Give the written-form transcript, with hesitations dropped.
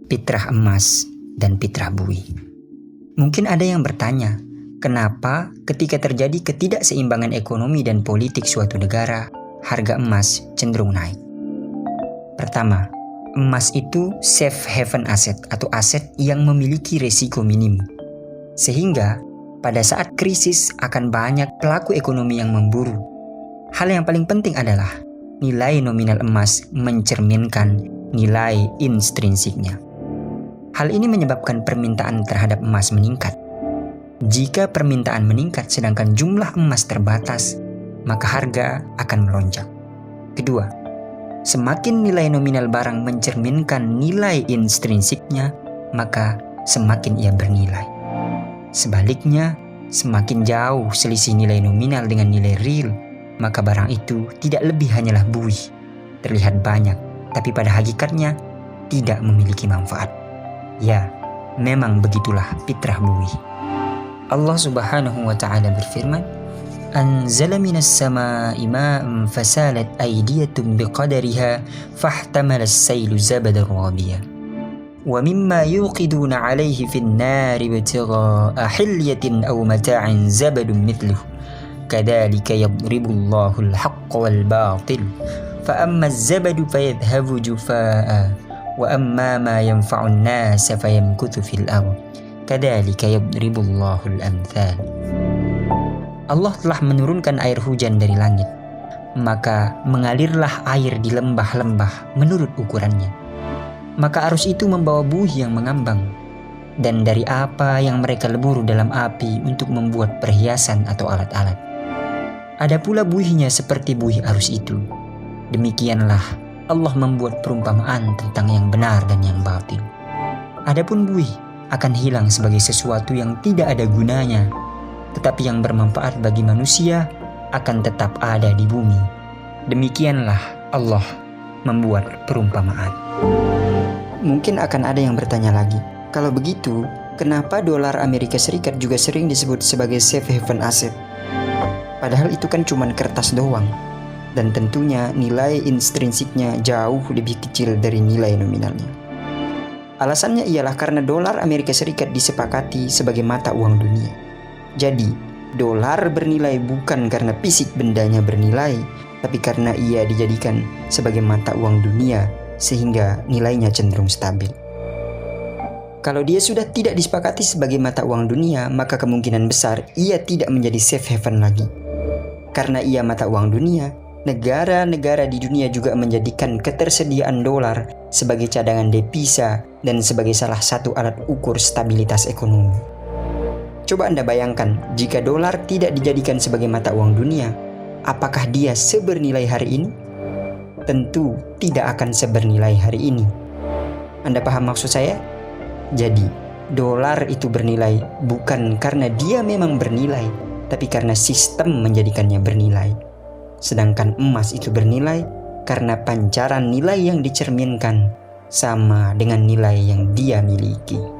fitrah emas dan fitrah bui. Mungkin ada yang bertanya, kenapa ketika terjadi ketidakseimbangan ekonomi dan politik suatu negara, harga emas cenderung naik? Pertama, emas itu safe haven asset atau aset yang memiliki resiko minim. Sehingga pada saat krisis akan banyak pelaku ekonomi yang memburu. Hal yang paling penting adalah nilai nominal emas mencerminkan nilai intrinsiknya. Hal ini menyebabkan permintaan terhadap emas meningkat. Jika permintaan meningkat sedangkan jumlah emas terbatas, maka harga akan melonjak. Kedua, semakin nilai nominal barang mencerminkan nilai intrinsiknya, maka semakin ia bernilai. Sebaliknya, semakin jauh selisih nilai nominal dengan nilai real, maka barang itu tidak lebih hanyalah buih, terlihat banyak, tapi pada hakikatnya tidak memiliki manfaat. Ya, memang begitulah fitrah buih. Allah Subhanahu wa ta'ala berfirman, Anzala minas sama'i ma'an fasalat aydiyatun biqadariha fahtamala as-sailu zabadan rabiya. Wa mimma yuqiduna alaihi fin nari ibtigha'a hilyatin aw mata'in zabadun mithluhu. Kadzalika yadribullahu al-haqqa wal batil. Fa amma az-zabadu fayadhhabu jufaa'a wa amma ma yanfa'u an-nasa fayamkuthu fil ardh. Kadzalika yadribullahu al-amthal. Allah telah menurunkan air hujan dari langit, maka mengalirlah air di lembah-lembah menurut ukurannya. Maka arus itu membawa buih yang mengambang, dan dari apa yang mereka leburu dalam api untuk membuat perhiasan atau alat-alat. Ada pula buihnya seperti buih arus itu. Demikianlah Allah membuat perumpamaan tentang yang benar dan yang batil. Adapun buih akan hilang sebagai sesuatu yang tidak ada gunanya, tetapi yang bermanfaat bagi manusia akan tetap ada di bumi. Demikianlah Allah membuat perumpamaan. Mungkin akan ada yang bertanya lagi, kalau begitu, kenapa dolar Amerika Serikat juga sering disebut sebagai safe haven asset? Padahal itu kan cuma kertas doang, dan tentunya nilai intrinsiknya jauh lebih kecil dari nilai nominalnya. Alasannya ialah karena dolar Amerika Serikat disepakati sebagai mata uang dunia. Jadi, dolar bernilai bukan karena fisik bendanya bernilai, tapi karena ia dijadikan sebagai mata uang dunia, sehingga nilainya cenderung stabil. Kalau dia sudah tidak disepakati sebagai mata uang dunia, maka kemungkinan besar ia tidak menjadi safe haven lagi. Karena ia mata uang dunia, negara-negara di dunia juga menjadikan ketersediaan dolar sebagai cadangan devisa dan sebagai salah satu alat ukur stabilitas ekonomi. Coba Anda bayangkan, jika dolar tidak dijadikan sebagai mata uang dunia, apakah dia sebernilai hari ini? Tentu tidak akan sebernilai hari ini. Anda paham maksud saya? Jadi, dolar itu bernilai bukan karena dia memang bernilai, tapi karena sistem menjadikannya bernilai. Sedangkan emas itu bernilai karena pancaran nilai yang dicerminkan sama dengan nilai yang dia miliki.